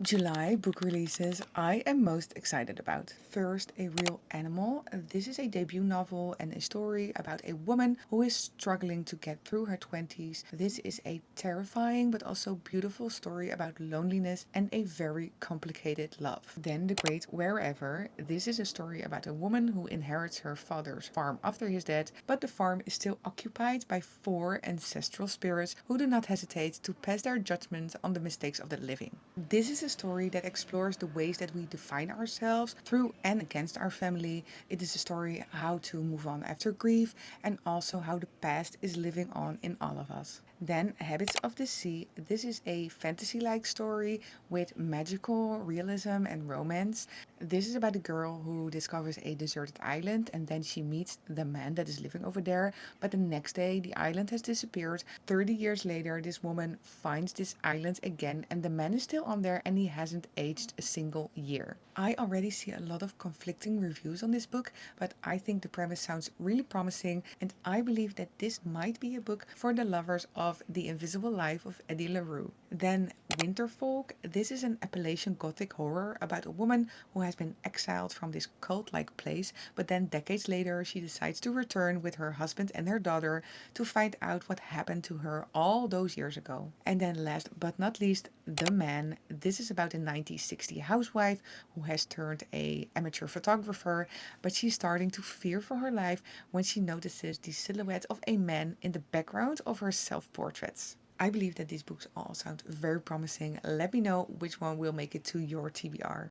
July book releases I am most excited about. First, A Real Animal. This is a debut novel and a story about a woman who is struggling to get through her 20s. This is a terrifying but also beautiful story about loneliness and a very complicated love. Then, The Great Wherever. This is a story about a woman who inherits her father's farm after his death, but the farm is still occupied by four ancestral spirits who do not hesitate to pass their judgment on the mistakes of the living. This is a story that explores the ways that we define ourselves through and against our family. It is a story how to move on after grief and also how the past is living on in all of us. Then Habits of the Sea. This is a fantasy-like story with magical realism and romance. This is about a girl who discovers a deserted island and then she meets the man that is living over there. But the next day, the island has disappeared. 30 years later, this woman finds this island again and the man is still on there and he hasn't aged a single year. I already see a lot of conflicting reviews on this book, but I think the premise sounds really promising and I believe that this might be a book for the lovers of The Invisible Life of Eddie LaRue. Then Winterfolk. This is an Appalachian Gothic horror about a woman who has been exiled from this cult like place, but then decades later she decides to return with her husband and her daughter to find out what happened to her all those years ago. And then last but not least, The Man. This is about a 1960 housewife who has turned a amateur photographer, but she's starting to fear for her life when she notices the silhouette of a man in the background of her self-portraits. I believe that these books all sound very promising. Let me know which one will make it to your TBR.